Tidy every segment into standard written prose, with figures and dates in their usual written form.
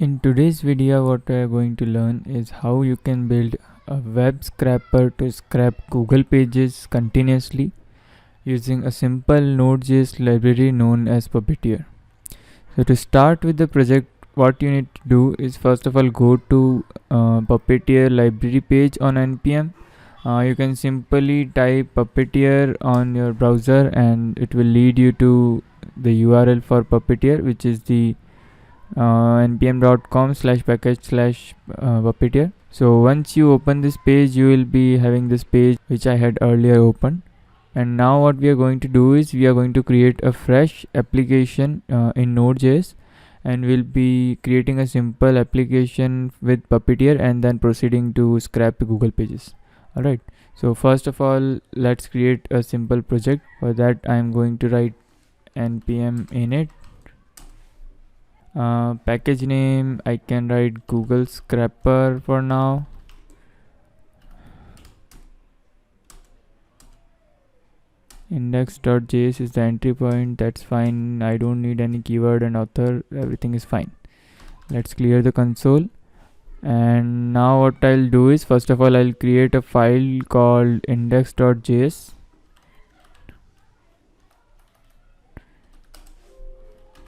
In today's video, what we are going to learn is how you can build a web scraper to scrap Google pages continuously using a simple Node.js library known as Puppeteer. So to start with the project, what you need to do is first of all go to Puppeteer library page on npm. You can simply type Puppeteer on your browser and it will lead you to the URL for Puppeteer, which is the npm.com/package/puppeteer. So once you open this page, you will be having this page which I had earlier opened. And now what we are going to do is we are going to create a fresh application in Node.js, and we'll be creating a simple application with Puppeteer and then proceeding to scrap the Google pages. Alright, so first of all, let's create a simple project. For that, I'm going to write npm init. Package name, I can write Google Scraper for now. Index.js is the entry point, that's fine. I don't need any keyword and author, everything is fine. Let's clear the console. And now what I'll do is first of all I'll create a file called index.js.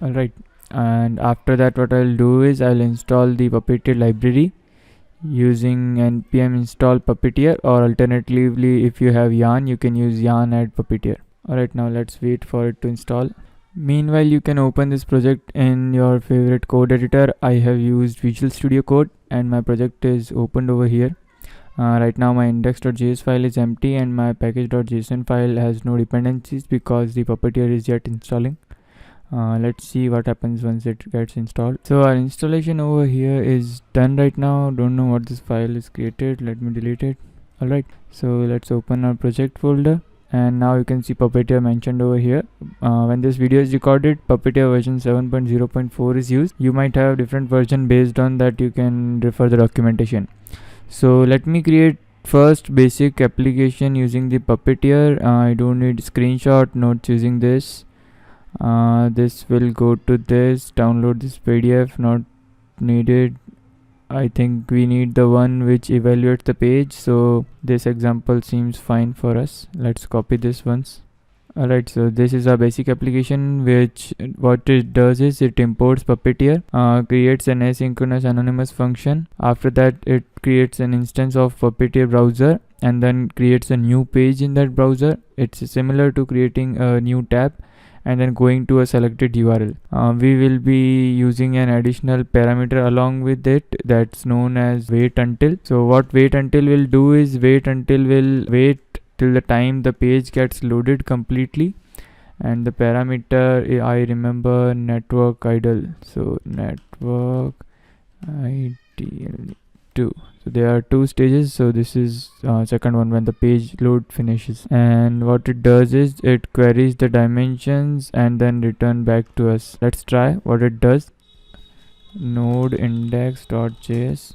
Alright, and after that what I'll do is I'll install the Puppeteer library using npm install Puppeteer, or alternatively if you have yarn you can use yarn add Puppeteer. Alright, now let's wait for it to install. Meanwhile, you can open this project in your favorite code editor. I have used Visual Studio Code and my project is opened over here. Right now my index.js file is empty and my package.json file has no dependencies because the Puppeteer is yet installing. Let's see what happens once it gets installed. So our installation over here is done right now. Don't know what this file is created. Let me delete it. Alright, so let's open our project folder, and now you can see Puppeteer mentioned over here. When this video is recorded, Puppeteer version 7.0.4 is used. You might have different version. Based on that you can refer the documentation. So let me create first basic application using the Puppeteer. I don't need screenshot notes using this. This will go to this, download this PDF, not needed. I think we need the one which evaluates the page, so this example seems fine for us. Let's copy this once. Alright, so this is a basic application which what it does is it imports Puppeteer, creates an asynchronous anonymous function. After that it creates an instance of Puppeteer browser and then creates a new page in that browser. It's similar to creating a new tab and then going to a selected URL. We will be using an additional parameter along with it that's known as wait until. So what wait until will do is wait till the time the page gets loaded completely, and the parameter I remember network idle. So network idle 2. So there are two stages, so this is second one when the page load finishes, and what it does is it queries the dimensions and then return back to us. Let's try what it does. Node index.js.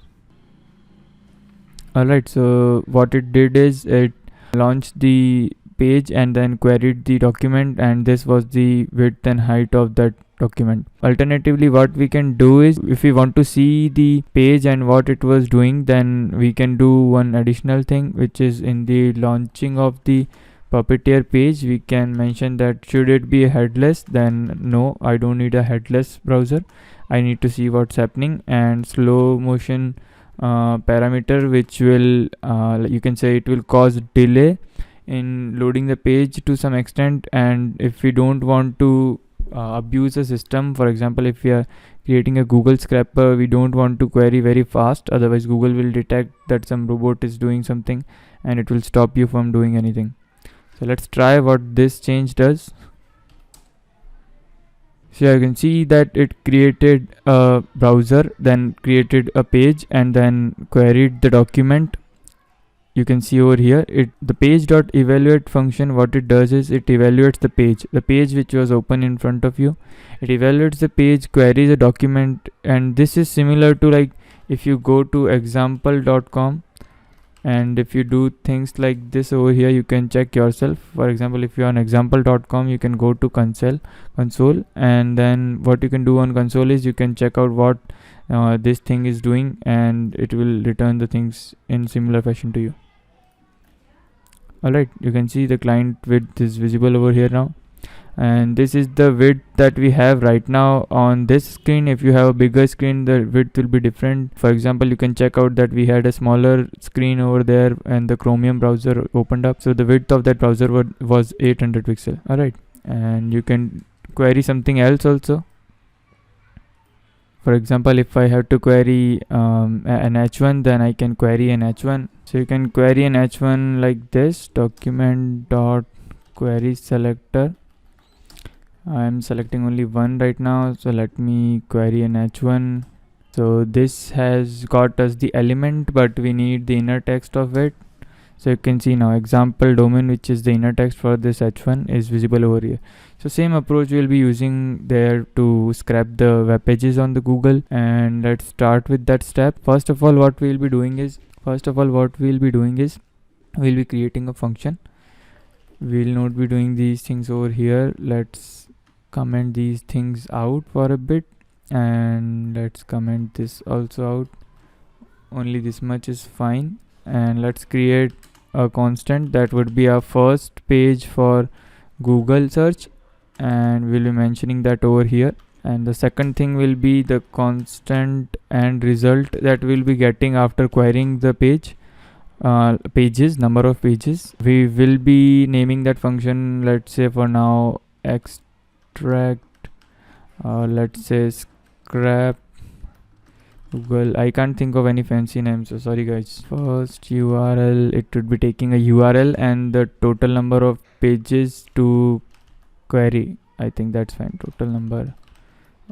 Alright, so what it did is it launched the page and then queried the document, and this was the width and height of that document. Alternatively, what we can do is if we want to see the page and what it was doing, then we can do one additional thing, which is in the launching of the Puppeteer page we can mention that should it be headless, then no, I don't need a headless browser, I need to see what's happening. And slow motion parameter, which will you can say it will cause delay in loading the page to some extent, and if we don't want to abuse the system, for example if we are creating a Google scraper, we don't want to query very fast, otherwise Google will detect that some robot is doing something and it will stop you from doing anything. So let's try what this change does. So you can see that it created a browser, then created a page and then queried the document. You can see over here the page.evaluate function, what it does is it evaluates the page which was open in front of you. It evaluates the page, queries a document, and this is similar to like if you go to example.com And if you do things like this over here, you can check yourself. For example, if you're on example.com, you can go to console, and then what you can do on console is you can check out what this thing is doing, and it will return the things in similar fashion to you. Alright, you can see the client width is visible over here now, and this is the width that we have right now on this screen. If you have a bigger screen, the width will be different. For example, you can check out that we had a smaller screen over there and the Chromium browser opened up, so the width of that browser was 800 pixel. Alright, and you can query something else also. For example, if I have to query an h1, then I can query an h1. So you can query an h1 like this: document dot query selector. I'm selecting only one right now, so let me query an h1. So this has got us the element, but we need the inner text of it. So you can see now example domain, which is the inner text for this h1, is visible over here. So same approach we'll be using there to scrap the web pages on the Google, and let's start with that step. First of all, what we'll be doing is we'll be creating a function. We'll not be doing these things over here. Let's comment these things out for a bit, and let's comment this also out. Only this much is fine. And let's create a constant that would be our first page for Google search, and we'll be mentioning that over here. And the second thing will be the constant and result that we'll be getting after querying the page, number of pages. We will be naming that function, let's say for now extract, let's say scrap Google. I can't think of any fancy name, so sorry guys. First URL, it would be taking a URL and the total number of pages to query. I think that's fine. Total number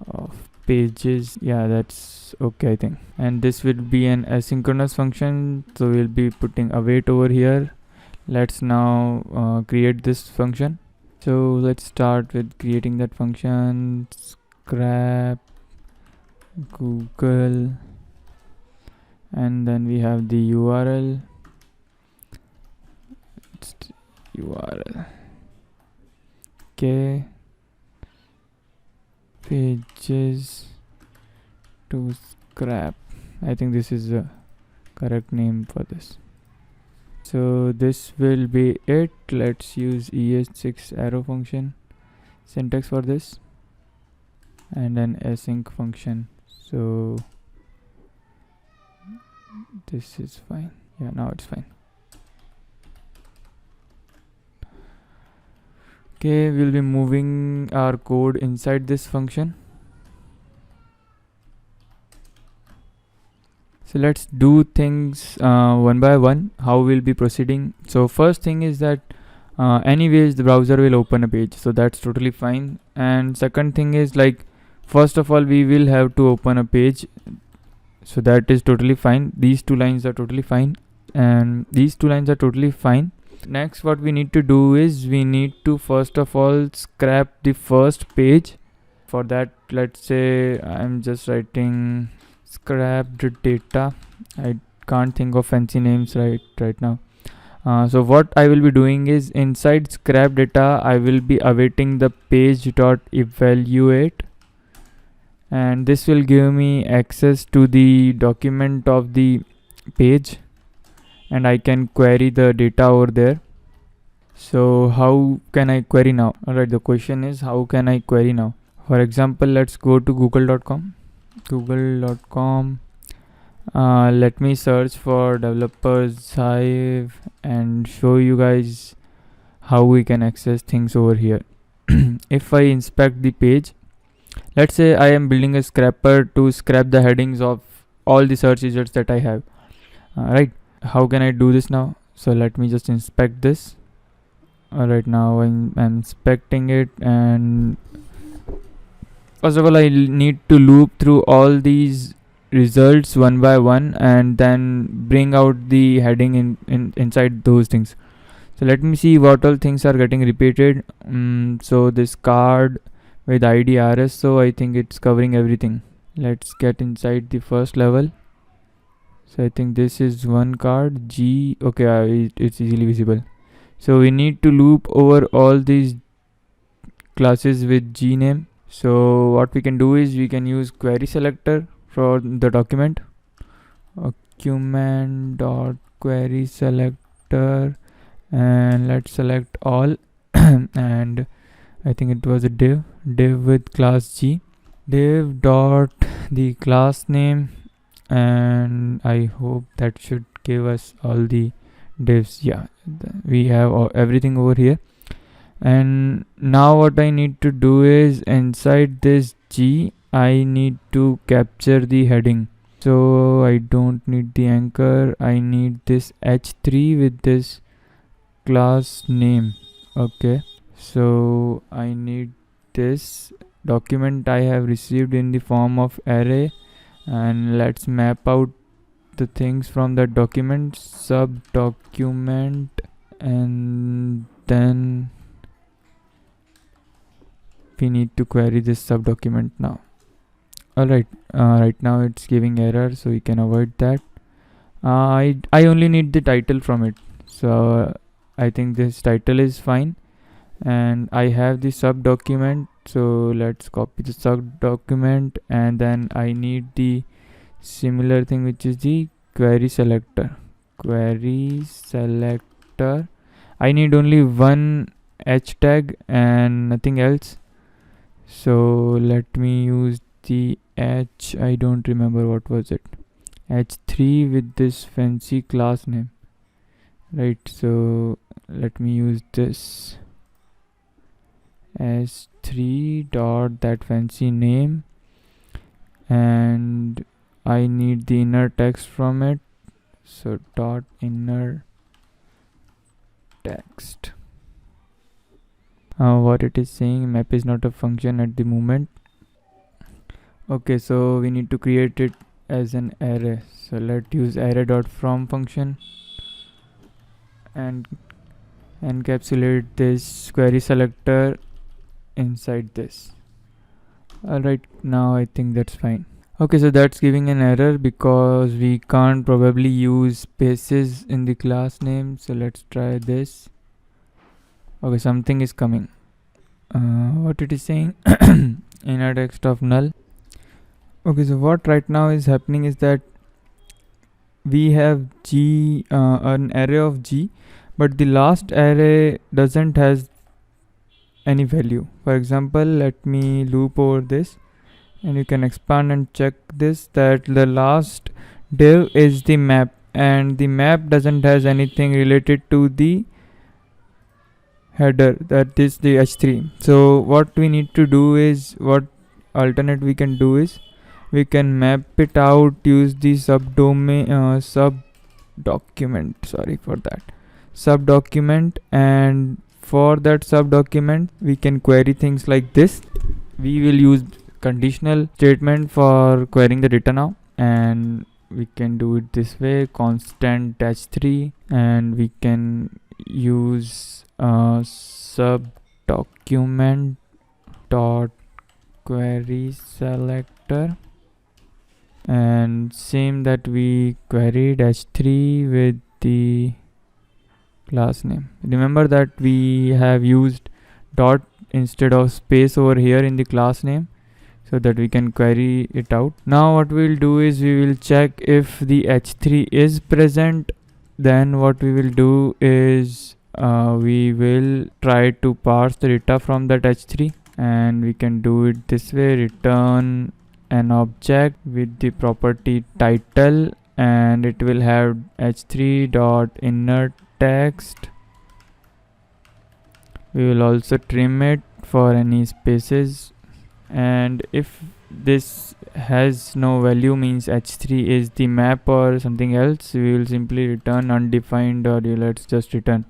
of pages, yeah, that's okay I think. And this will be an asynchronous function, so we'll be putting await over here. Let's now create this function. So let's start with creating that function. Scrap Google, and then we have the URL. It's URL. Okay, pages to scrap. I think this is the correct name for this. So this will be it. Let's use ES6 arrow function syntax for this, and an async function. So this is fine. Yeah, now it's fine. Okay, we'll be moving our code inside this function. So let's do things one by one, how we'll be proceeding. So first thing is that anyways the browser will open a page, so that's totally fine. And second thing is, like, first of all we will have to open a page, so that is totally fine. These two lines are totally fine, and these two lines are totally fine. Next, what we need to do is we need to first of all scrap the first page. For that, let's say I'm just writing scrapped data. I can't think of fancy names right now. So what I will be doing is, inside scrap data I will be awaiting the page dot evaluate, and this will give me access to the document of the page, and I can query the data over there. So how can I query now? Alright, the question is how can I query now? For example, let's go to google.com. Let me search for developers hive and show you guys how we can access things over here. If I inspect the page, let's say I am building a scrapper to scrap the headings of all the search results that I have. Right, how can I do this now? So let me just inspect this. Alright, now I'm inspecting it, and first of all I need to loop through all these results one by one and then bring out the heading inside those things. So let me see what all things are getting repeated. So this card with ID RS, so I think it's covering everything. Let's get inside the first level. So I think this is one card G. Okay, it's easily visible. So we need to loop over all these classes with G name. So what we can do is we can use query selector for the document. Document dot query selector, and let's select all. And I think it was a div with class G, div dot the class name, and I hope that should give us all the divs. Yeah, we have everything over here. And now what I need to do is inside this G I need to capture the heading. So I don't need the anchor, I need this h3 with this class name. Okay, so I need this document I have received in the form of array, and let's map out the things from that document, sub document, and then we need to query this sub document now. Alright, right now it's giving error, so we can avoid that. I only need the title from it, so I think this title is fine, and I have the sub document, so let's copy the sub document, and then I need the similar thing, which is the query selector. I need only one h tag and nothing else, so let me use the h, I don't remember what was it, h3 with this fancy class name, right? So let me use this s3 dot that fancy name, and I need the inner text from it, so dot inner text. What it is saying, map is not a function at the moment. Okay, so we need to create it as an array, so let's use array dot from function and encapsulate this query selector inside this. Alright, now I think that's fine. Okay, so that's giving an error because we can't probably use spaces in the class name, so let's try this. Okay, something is coming. What it is saying, inner text of null. Okay, so what right now is happening is that we have G, an array of G, but the last array doesn't has any value. For example, let me loop over this, and you can expand and check this, that the last div is the map, and the map doesn't has anything related to the header, that is the h3. So what we need to do is, what alternate we can do is, we can map it out, use the subdomain sub document, sorry for that, sub document, and for that sub document we can query things like this. We will use conditional statement for querying the data now, and we can do it this way, constant h3, and we can use sub document dot query selector, and same that we queried h3 with the class name. Remember that we have used dot instead of space over here in the class name, so that we can query it out. Now what we'll do is we will check if the h3 is present. Then what we will do is we will try to parse the data from that h3, and we can do it this way, return an object with the property title, and it will have h3 dot inner text. We will also trim it for any spaces, and if this has no value, means h3 is the map or something else, we will simply return undefined, or let's just return.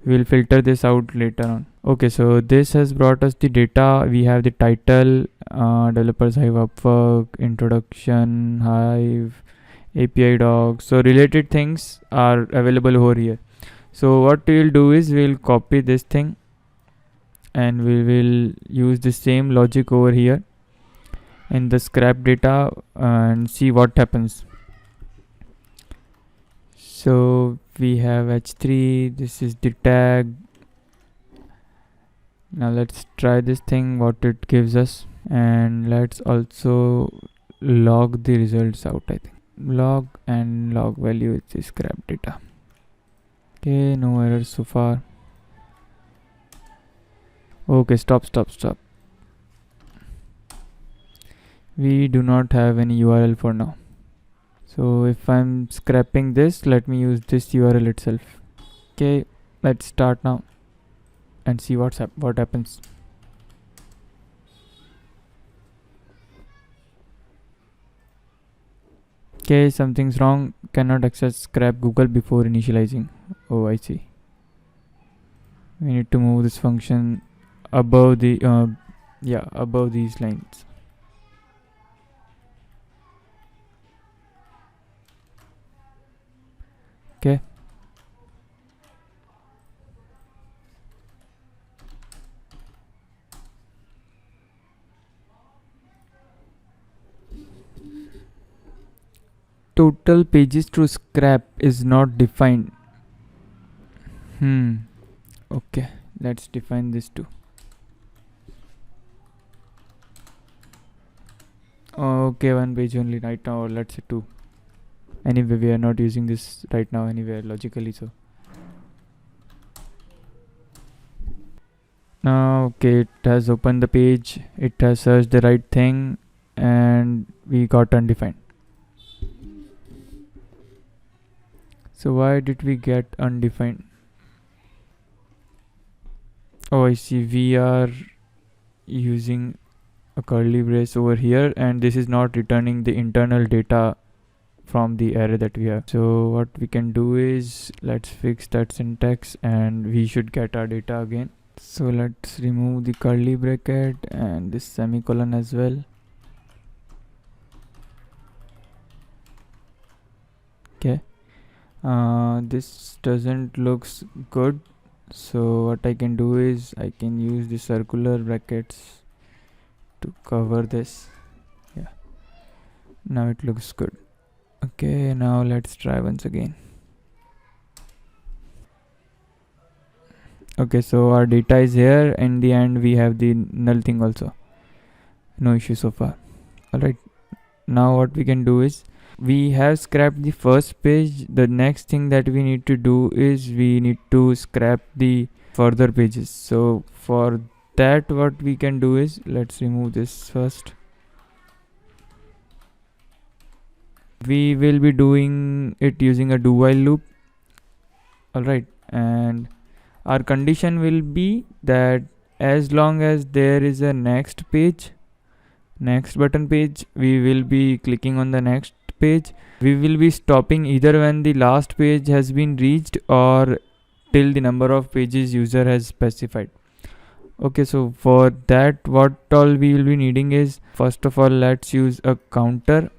We will filter this out later on. Okay, so this has brought us the data. We have the title, developers Hive Upwork, introduction, Hive, API docs, so related things are available over here. So what we will do is we will copy this thing, and we will use the same logic over here in the scrap data and see what happens. So we have h3, this is the tag. Now let's try this thing, what it gives us, and let's also log the results out. I think log and log value is scrap data. Okay, no errors so far. Okay, stop. We do not have any URL for now. So if I'm scrapping this, let me use this URL itself. Okay, let's start now and see what happens. Okay, something's wrong. Cannot access scrap Google before initializing. Oh, I see. We need to move this function above the above these lines. Okay. Total pages to scrap is not defined. Okay, let's define this too. Okay, one page only right now, or let's say two. Anyway, we are not using this right now anywhere logically, so now okay, it has opened the page, it has searched the right thing, and we got undefined. So why did we get undefined? Oh, I see, we are using a curly brace over here, and this is not returning the internal data from the array that we have. So what we can do is, let's fix that syntax and we should get our data again. So let's remove the curly bracket and this semicolon as well. Okay, this doesn't looks good, so what I can do is I can use the circular brackets to cover this. Yeah, now it looks good. Okay, now let's try once again. Okay, so our data is here. In the end, we have the null thing also. No issue so far. Alright, now what we can do is, we have scrapped the first page. The next thing that we need to do is we need to scrap the further pages. So for that, what we can do is, let's remove this first. We will be doing it using a do while loop. Alright, and our condition will be that as long as there is a next button page, we will be clicking on the next page. We will be stopping either when the last page has been reached or till the number of pages user has specified. Okay, so for that, what all we will be needing is, first of all, let's use a counter,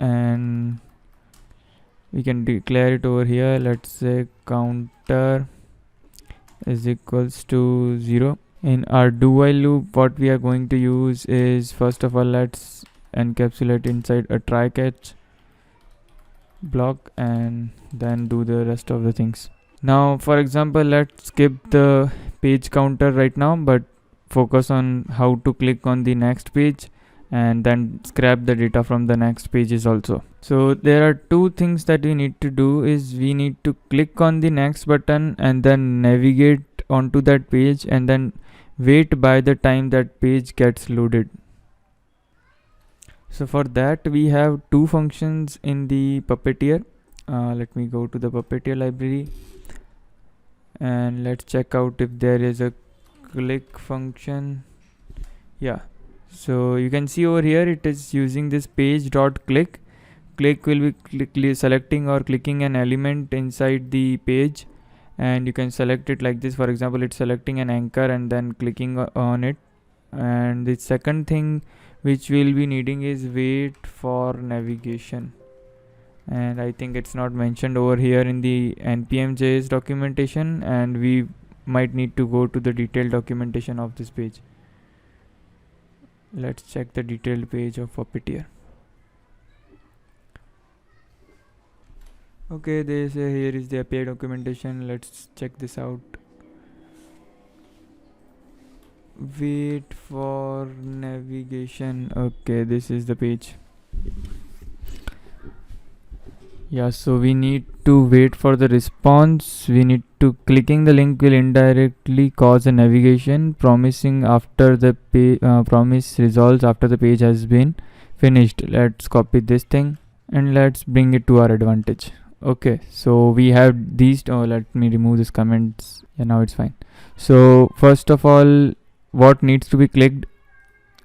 and we can declare it over here. Let's say counter is equals to 0. In our do while loop, what we are going to use is, first of all, let's encapsulate inside a try catch block and then do the rest of the things. Now for example, let's skip the page counter right now, but focus on how to click on the next page and then scrap the data from the next pages also. So there are two things that we need to do is, we need to click on the next button and then navigate onto that page and then wait by the time that page gets loaded. So for that, we have two functions in the Puppeteer. Let me go to the Puppeteer library and let's check out if there is a click function. Yeah, so you can see over here it is using this page dot click. Click will be selecting or clicking an element inside the page, and you can select it like this. For example, it's selecting an anchor and then clicking on it. And the second thing which we'll be needing is wait for navigation, and I think it's not mentioned over here in the npm.js documentation, and we might need to go to the detailed documentation of this page. Let's check the detailed page of Puppeteer. Okay, they say here is the API documentation. Let's check this out. Wait for navigation. Okay, this is the page. Yeah, so we need to wait for the response. We need to clicking the link will indirectly cause a navigation promising after the promise results after the page has been finished. Let's copy this thing and let's bring it to our advantage. Okay, so we have these. Oh, let me remove these comments. Yeah, now it's fine. So first of all, what needs to be clicked?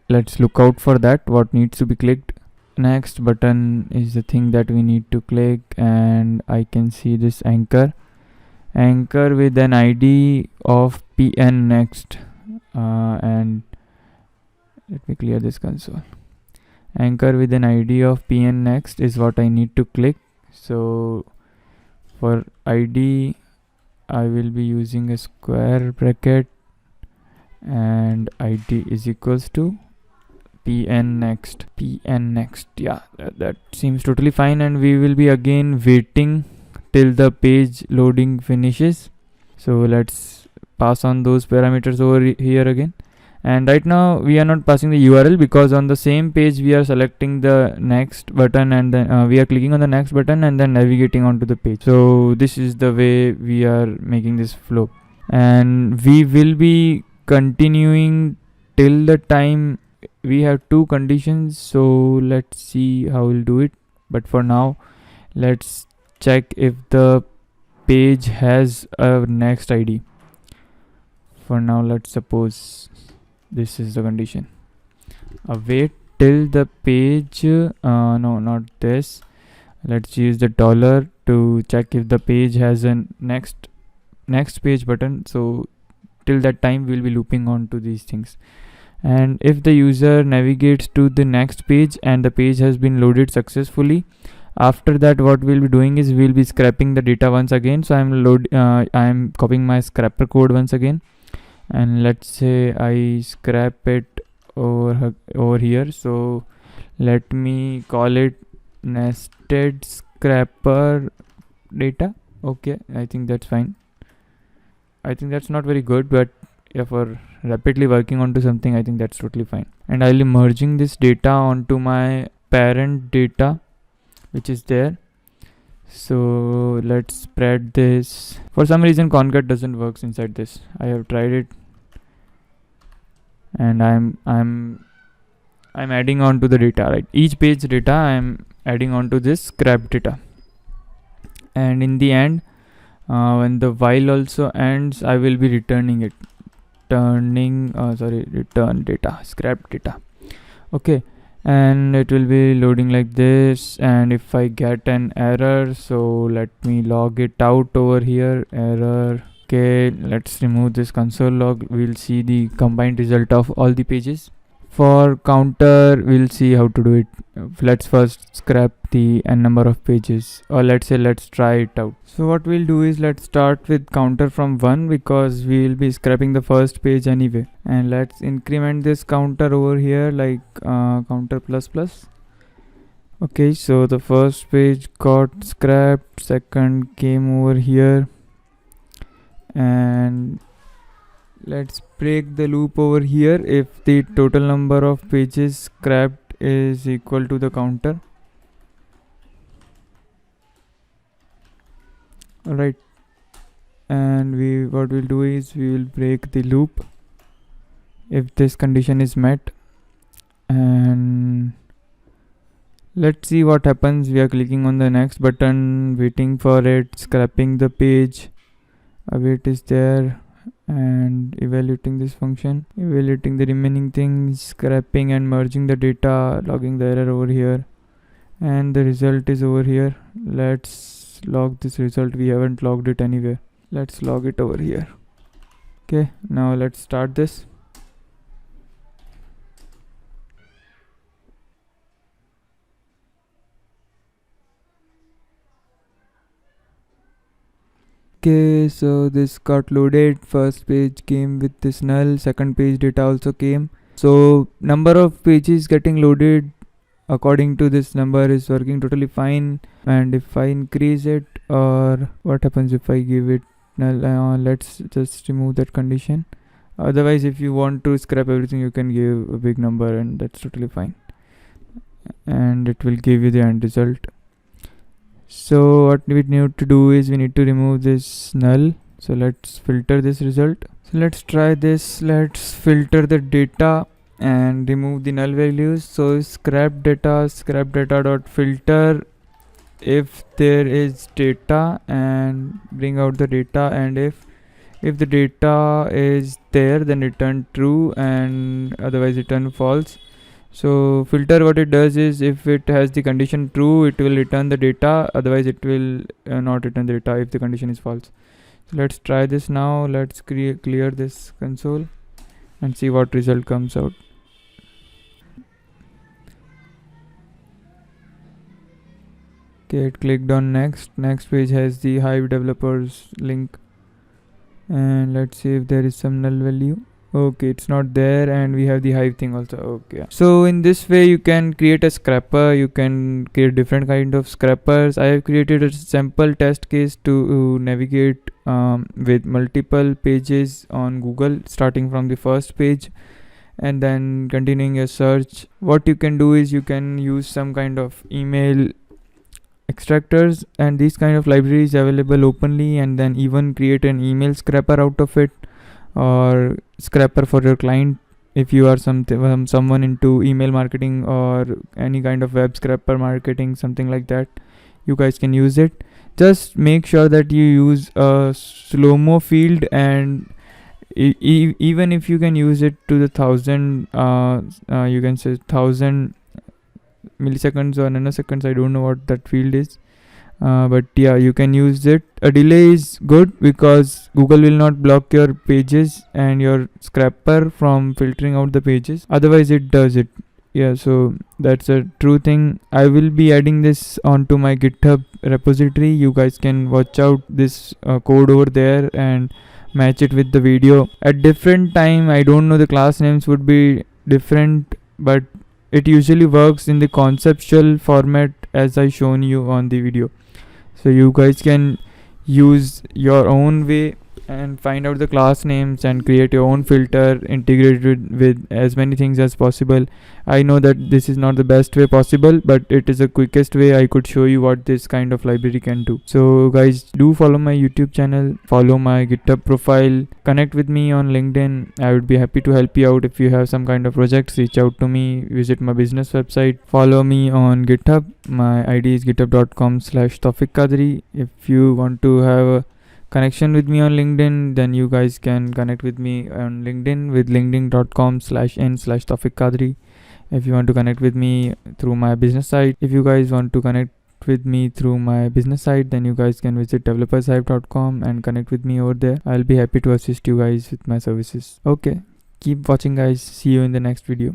Let's look out for that. What needs to be clicked? Next button is the thing that we need to click, and I can see this anchor with an ID of pn next, and let me clear this console. Anchor with an ID of pn next is what I need to click. So for ID I will be using a square bracket and ID is equals to pn next. Yeah, that seems totally fine, and we will be again waiting till the page loading finishes. So let's pass on those parameters over here again. And right now we are not passing the URL because on the same page we are selecting the next button, and then we are clicking on the next button and then navigating onto the page. So this is the way we are making this flow, and we will be continuing till the time we have two conditions. So let's see how we'll do it, but for now let's check if the page has a next ID. For now, let's suppose this is the condition. Wait till the page no, not this. Let's use the dollar to check if the page has a next page button. So till that time we'll be looping on to these things. And if the user navigates to the next page and the page has been loaded successfully, after that what we'll be doing is we'll be scrapping the data once again. So I'm copying my scrapper code once again, and let's say I scrap it over here. So let me call it nested scrapper data. Okay, I think that's fine. I think that's not very good, but yeah, for rapidly working onto something, I think that's totally fine. And I'll be merging this data onto my parent data, which is there. So let's spread this. For some reason concat doesn't work inside this. I have tried it, and I'm adding on to the data, right? Each page data I'm adding on to this scrap data, and in the end when the while also ends, I will be returning it. Return data, scrap data. Okay, and it will be loading like this. And if I get an error, so let me log it out over here. Error. Okay, let's remove this console log. We'll see the combined result of all the pages. For counter, we'll see how to do it. Let's first scrap the n number of pages, or let's try it out. So what we'll do is let's start with counter from 1 because we will be scrapping the first page anyway. And let's increment this counter over here like counter plus plus. Okay, so the first page got scrapped, second came over here, and let's break the loop over here if the total number of pages scrapped is equal to the counter. Alright, and what we'll do is we will break the loop if this condition is met, and let's see what happens. We are clicking on the next button, waiting for it, scrapping the page. Await is there, and evaluating this function, evaluating the remaining things, scrapping and merging the data, logging the error over here, and the result is over here. Let's log this result. We haven't logged it anywhere. Let's log it over here. Okay, now let's start this. Okay, so this got loaded. First page came with this null, second page data also came. So number of pages getting loaded according to this number is working totally fine. And if I increase it, or what happens if I give it null, let's just remove that condition. Otherwise, if you want to scrap everything, you can give a big number, and that's totally fine, and it will give you the end result. So what we need to do is we need to remove this null. So let's filter this result. So let's try this. Let's filter the data and remove the null values. So scrap data dot filter if there is data, and bring out the data, and if the data is there, then return true, and otherwise return false. So filter, what it does is, if it has the condition true, it will return the data, otherwise it will not return the data if the condition is false. So let's try this now. Let's clear this console and see what result comes out. Okay, it clicked on next page has the Hive developers link, and let's see if there is some null value. Okay, it's not there, and we have the Hive thing also. Okay, so in this way you can create a scrapper. You can create different kind of scrappers. I have created a sample test case to navigate with multiple pages on Google, starting from the first page and then continuing your search. What you can do is you can use some kind of email extractors, and these kind of libraries available openly, and then even create an email scrapper out of it, or scrapper for your client. If you are someone into email marketing or any kind of web scrapper marketing, something like that, you guys can use it. Just make sure that you use a slow-mo field, and even if you can use it to the 1000 you can say 1000 milliseconds or nanoseconds, I don't know what that field is, but yeah, you can use it. A delay is good because Google will not block your pages and your scrapper from filtering out the pages, otherwise it does it. Yeah, so that's a true thing. I will be adding this onto my GitHub repository. You guys can watch out this code over there and match it with the video at different time. I don't know, the class names would be different, but it usually works in the conceptual format as I shown you on the video. So you guys can use your own way and find out the class names and create your own filter integrated with as many things as possible. I know that this is not the best way possible, but it is the quickest way I could show you what this kind of library can do. So guys, do follow my YouTube channel, follow my GitHub profile, connect with me on LinkedIn. I would be happy to help you out. If you have some kind of projects, reach out to me, visit my business website, follow me on GitHub. My ID is github.com/Tawfiq Kadri. If you want to have a connection with me on LinkedIn, then you guys can connect with me on LinkedIn with linkedin.com/n/Tawfiq Kadri. If you want to connect with me through my business site, then you guys can visit developershive.com and connect with me over there. I'll be happy to assist you guys with my services. Okay, keep watching guys. See you in the next video.